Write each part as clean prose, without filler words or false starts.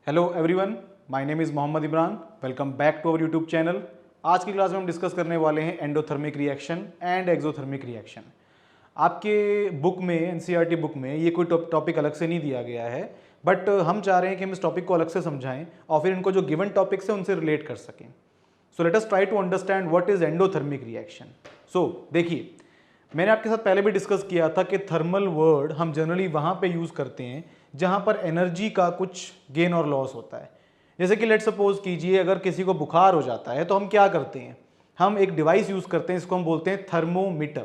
Hello everyone, my name is Mohammed Imran. Welcome back to our YouTube channel. आज की class में हम डिस्कस करने वाले हैं endothermic reaction and exothermic reaction. आपके बुक में, एनसीईआरटी बुक में ये कोई टॉपिक अलग से नहीं दिया गया है, बट हम चाह रहे हैं कि हम इस टॉपिक को अलग से समझाएं और फिर इनको जो गिवन टॉपिक्स हैं उनसे रिलेट कर सकें। So let us try to understand what is endothermic reaction. So देखिए, मैंने आपके साथ पहले भी डिस्कस किया था कि थर्मल वर्ड हम जनरली वहाँ पे यूज़ करते हैं जहाँ पर एनर्जी का कुछ गेन और लॉस होता है। जैसे कि लेट सपोज कीजिए, अगर किसी को बुखार हो जाता है तो हम क्या करते हैं, हम एक डिवाइस यूज़ करते हैं, इसको हम बोलते हैं थर्मोमीटर।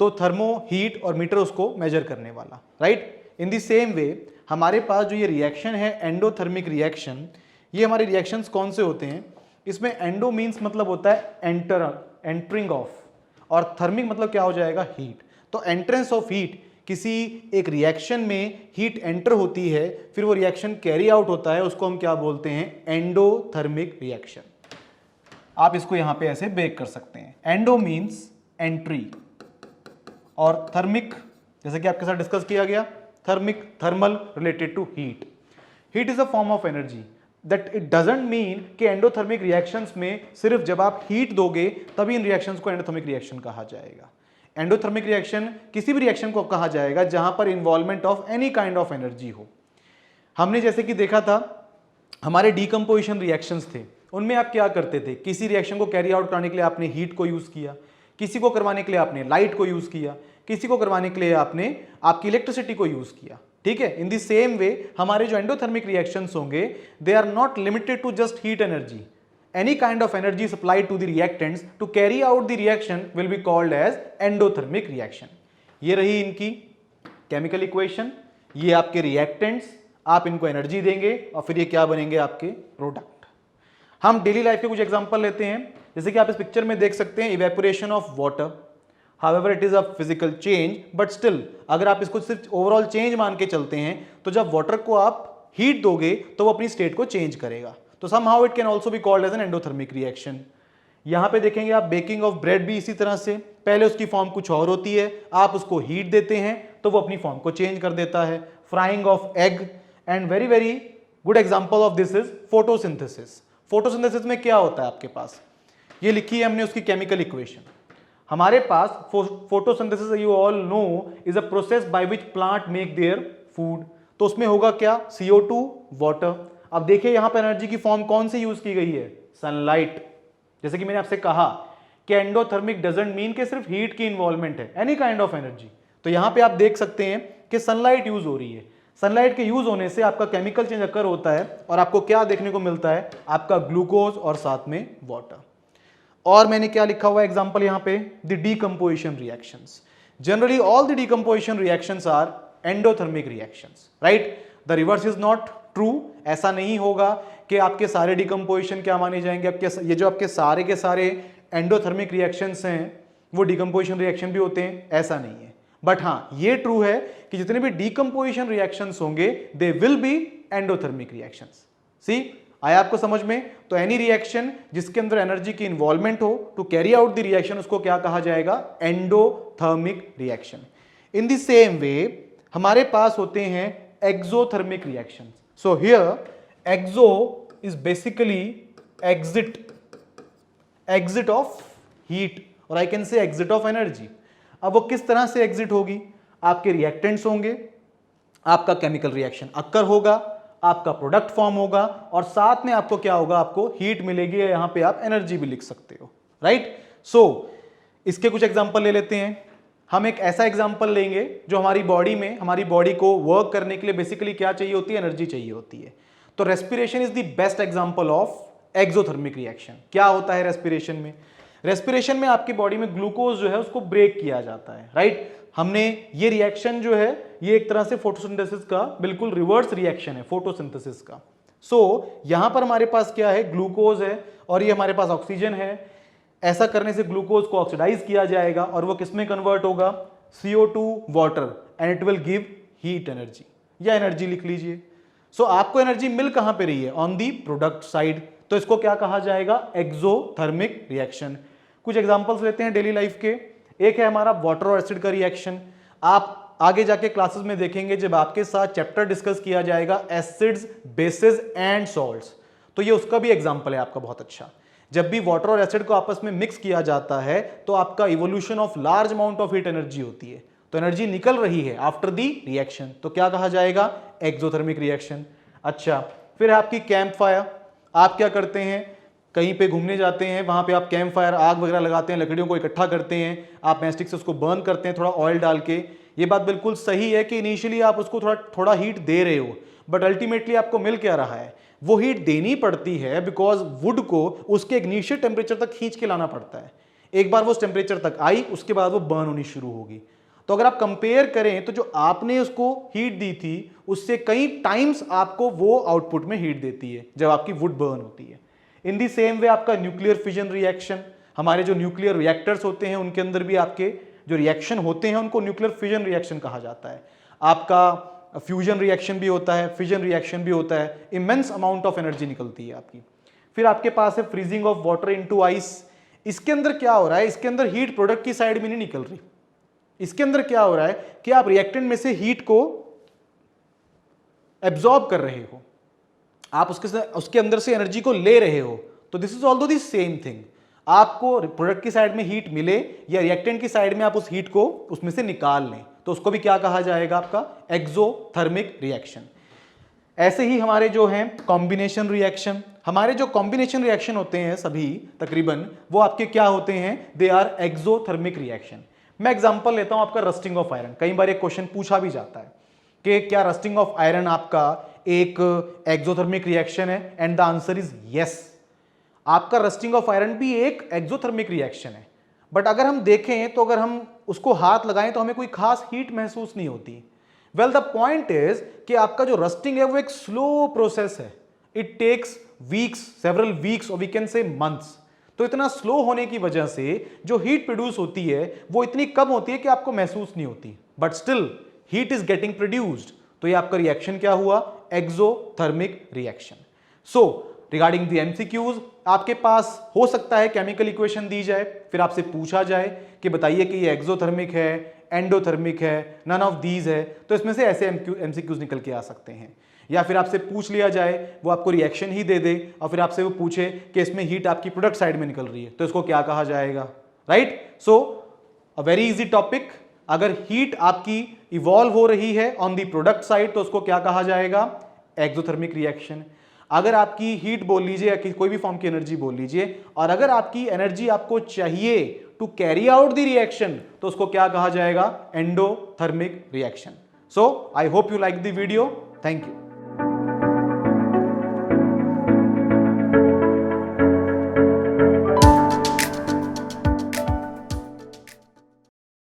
तो थर्मो हीट और मीटर उसको मेजर करने वाला, right. In the same way हमारे पास जो ये रिएक्शन है एंडोथर्मिक रिएक्शन, ये हमारे रिएक्शंस कौन से होते हैं, इसमें एंडो मीन्स मतलब होता है एंटरिंग ऑफ, और थर्मिक मतलब क्या हो जाएगा, हीट। तो एंट्रेंस ऑफ हीट, किसी एक रिएक्शन में हीट एंटर होती है, फिर वो रिएक्शन कैरी आउट होता है, उसको हम क्या बोलते हैं, एंडोथर्मिक रिएक्शन। आप इसको यहां पे ऐसे ब्रेक कर सकते हैं, एंडो मीन्स एंट्री और थर्मिक, जैसे कि आपके साथ डिस्कस किया गया, thermic thermal related to heat. Heat is a form of energy. That it doesn't mean कि एंडोथर्मिक रिएक्शंस में सिर्फ जब आप हीट दोगे तभी इन रिएक्शंस को एंडोथर्मिक रिएक्शन कहा जाएगा। एंडोथर्मिक रिएक्शन किसी भी रिएक्शन को कहा जाएगा जहां पर involvement of any kind of energy हो। हमने जैसे कि देखा था, हमारे डीकंपोजिशन रिएक्शंस थे, उनमें आप क्या करते थे, किसी रिएक्शन को कैरी आउट करने के लिए आपने हीट को यूज किया, किसी को करवाने के लिए आपने लाइट को यूज किया, किसी को करवाने के लिए आपने आपकी इलेक्ट्रिसिटी को यूज किया, ठीक है। इन द सेम वे हमारे जो एंडोथर्मिक रिएक्शंस होंगे, they are not limited to just heat energy. Any kind of energy supplied to the reactants to carry out the reaction will be called as endothermic reaction. ये रही इनकी chemical equation, ये आपके reactants, आप इनको energy देंगे और फिर ये क्या बनेंगे, आपके प्रोडक्ट। हम डेली लाइफ के कुछ एग्जांपल लेते हैं, जैसे कि आप इस पिक्चर में देख सकते हैं, evaporation of water. However it is a physical change, but still अगर आप इसको सिर्फ ओवरऑल चेंज मान के चलते हैं तो जब वाटर को आप हीट दोगे तो वो अपनी स्टेट को चेंज करेगा। तो somehow it can also be called as an endothermic reaction. यहां पे देखेंगे आप, बेकिंग ऑफ ब्रेड भी इसी तरह से, पहले उसकी फॉर्म कुछ और होती है, आप उसको हीट देते हैं तो वो अपनी फॉर्म को चेंज कर देता है। Frying of egg, and very very good example of this is photosynthesis. Photosynthesis में क्या होता है, आपके पास ये लिखी है हमने उसकी केमिकल इक्वेशन। हमारे पास photosynthesis, you all know, is a process by which plant make their food. तो उसमें होगा क्या, CO2, वाटर। अब देखिए यहां पर एनर्जी की फॉर्म कौन सी यूज की गई है, सनलाइट। जैसे कि मैंने आपसे कहा कि एंडोथर्मिक डजंट मीन कि सिर्फ हीट की इन्वॉल्वमेंट है, एनी काइंड ऑफ एनर्जी। तो यहां पे आप देख सकते हैं कि सनलाइट यूज हो रही है। सनलाइट के यूज होने से आपका केमिकल चेंज अकर होता है और आपको क्या देखने को मिलता है, आपका ग्लूकोज और साथ में वाटर। और मैंने क्या लिखा हुआ एग्जांपल यहां पे, the decomposition reactions. Generally all the decomposition reactions are endothermic reactions, right. The reverse is not true. ऐसा नहीं होगा कि आपके सारे डिकम्पोजिशन क्या माने जाएंगे, आपके ये जो आपके सारे के सारे एंडोथर्मिक रिएक्शंस हैं वो डिकम्पोजिशन रिएक्शन भी होते हैं, ऐसा नहीं है। बट हाँ, ये ट्रू है कि जितने भी डिकम्पोजिशन रिएक्शंस होंगे they will be endothermic reactions. See आया आपको समझ में? तो एनी रिएक्शन जिसके अंदर एनर्जी की इन्वॉल्वमेंट हो to carry out the reaction, उसको क्या कहा जाएगा, endothermic reaction. In the same way हमारे पास होते हैं exothermic reactions. So here exo is basically exit of heat, or I can say exit of energy. अब वो किस तरह से exit होगी, आपके reactants होंगे, आपका chemical reaction occur होगा, आपका प्रोडक्ट फॉर्म होगा और साथ में आपको क्या होगा, आपको हीट मिलेगी, यहां पे आप एनर्जी भी लिख सकते हो, राइट। सो इसके कुछ एग्जांपल ले लेते हैं। हम एक ऐसा एग्जांपल लेंगे जो हमारी बॉडी में, हमारी बॉडी को वर्क करने के लिए बेसिकली क्या चाहिए होती है, एनर्जी चाहिए होती है। तो respiration is the best example of exothermic reaction. क्या होता है रेस्पिरेशन में, रेस्पिरेशन में आपकी बॉडी में ग्लूकोज जो है उसको ब्रेक किया जाता है, राइट। हमने ये रिएक्शन जो है ये एक तरह से फोटोसिंथेसिस का बिल्कुल रिवर्स रिएक्शन है, फोटोसिंथेसिस का। सो यहां पर हमारे पास क्या है, ग्लूकोज है और ये हमारे पास ऑक्सीजन है। ऐसा करने से ग्लूकोज को ऑक्सीडाइज किया जाएगा और वो किसमें कन्वर्ट होगा, CO2 water, and it will give heat energy, या एनर्जी लिख लीजिए। सो आपको एनर्जी मिल कहां पे रही है, ऑन दी प्रोडक्ट साइड। तो इसको क्या कहा जाएगा, एक्सोथर्मिक रिएक्शन। कुछ एग्जांपल्स लेते हैं डेली लाइफ के। एक है हमारा वाटर और एसिड का रिएक्शन। आप आगे जाके क्लासेस में देखेंगे जब आपके साथ चैप्टर डिस्कस किया जाएगा एसिड्स, बेसिस एंड सॉल्ट्स, तो ये उसका भी एग्जांपल है आपका बहुत अच्छा। जब भी वाटर और एसिड को आपस में मिक्स किया जाता है तो आपका evolution of large amount of heat energy होती है, तो एनर्जी निकल रही है आफ्टर दी रिएक्शन, तो क्या कहा जाएगा? Exothermic reaction. अच्छा, फिर आपकी कैंप फायर। आप क्या करते हैं, कहीं पे घूमने जाते हैं, वहां पे आप कैंप फायर, आग वगैरह लगाते हैं, लकड़ियों को इकट्ठा करते हैं, आप मैस्टिक से उसको बर्न करते हैं थोड़ा ऑयल डाल के। ये बात बिल्कुल सही है कि इनिशियली आप उसको थोड़ा थोड़ा हीट दे रहे हो, बट अल्टीमेटली आपको मिल क्या रहा है? वो हीट देनी पड़ती है बिकॉज वुड को उसके इग्निशियल टेम्परेचर तक खींच के लाना पड़ता है। एक बार वो उस टेम्परेचर तक आई, उसके बाद वो बर्न होनी शुरू होगी। तो अगर आप कंपेयर करें तो जो आपने उसको हीट दी थी उससे कई टाइम्स आपको वो आउटपुट में हीट देती है जब आपकी वुड बर्न होती है। इन दी सेम वे आपका न्यूक्लियर फिजन रिएक्शन, हमारे जो न्यूक्लियर रिएक्टर्स होते हैं उनके अंदर भी आपके जो रिएक्शन होते हैं उनको न्यूक्लियर फिजन रिएक्शन कहा जाता है। आपका फ्यूजन रिएक्शन भी होता है, फिजन रिएक्शन भी होता है, इमेंस अमाउंट ऑफ एनर्जी निकलती है आपकी। फिर आपके पास है freezing of water into ice. इसके अंदर क्या हो रहा है? इसके अंदर हीट प्रोडक्ट की साइड में नहीं निकल रही। इसके अंदर क्या हो रहा है कि आप रिएक्टेंट में से हीट को एब्जॉर्ब कर रहे हो, आप उसके अंदर से एनर्जी को ले रहे हो। तो this is also the same thing, आपको प्रोडक्ट की साइड में हीट मिले या रिएक्टेंट की साइड में आप उस हीट को उसमें से निकाल लें, तो उसको भी क्या कहा जाएगा? आपका एक्सोथर्मिक रिएक्शन। ऐसे ही हमारे जो हैं कॉम्बिनेशन रिएक्शन, हमारे जो कॉम्बिनेशन रिएक्शन होते हैं सभी तकरीबन, वो आपके क्या होते हैं? They are exothermic reaction. मैं एग्जांपल लेता हूं आपका रस्टिंग ऑफ आयरन। कई बार एक क्वेश्चन पूछा भी जाता है कि क्या रस्टिंग ऑफ आयरन आपका एक एक्सोथर्मिक रिएक्शन है? And the answer is yes. आपका रस्टिंग ऑफ आयरन भी एक एक्सोथर्मिक रिएक्शन है, बट अगर हम देखें तो अगर हम उसको हाथ लगाएं तो हमें कोई खास हीट महसूस नहीं होती। वेल द पॉइंट इज कि आपका जो रस्टिंग है वो एक स्लो प्रोसेस है, it takes weeks, several weeks और वी कैन से मंथ्स। तो इतना स्लो होने की वजह से जो हीट प्रोड्यूस होती है वो इतनी कम होती है कि आपको महसूस नहीं होती, but still heat is getting produced. तो ये आपका रिएक्शन क्या हुआ? Exothermic reaction. So regarding the MCQs, आपके पास हो सकता है केमिकल इक्वेशन दी जाए, फिर आपसे पूछा जाए कि बताइए कि ये एक्सोथर्मिक है, एंडोथर्मिक है, नन ऑफ दीज है, तो इसमें से ऐसे एमसीक्यूज निकल के आ सकते हैं। या फिर आपसे पूछ लिया जाए, वो आपको रिएक्शन ही दे दे और फिर आपसे वो पूछे कि इसमें हीट आपकी प्रोडक्ट साइड में निकल रही है, तो इसको क्या कहा जाएगा? Right? So a very easy topic. अगर हीट आपकी इवॉल्व हो रही है ऑन दी प्रोडक्ट साइड तो उसको क्या कहा जाएगा? Exothermic reaction. अगर आपकी हीट बोल लीजिए या कोई भी फॉर्म की एनर्जी बोल लीजिए, और अगर आपकी एनर्जी आपको चाहिए to carry out the reaction तो उसको क्या कहा जाएगा? Endothermic reaction. So I hope you like the video. Thank you.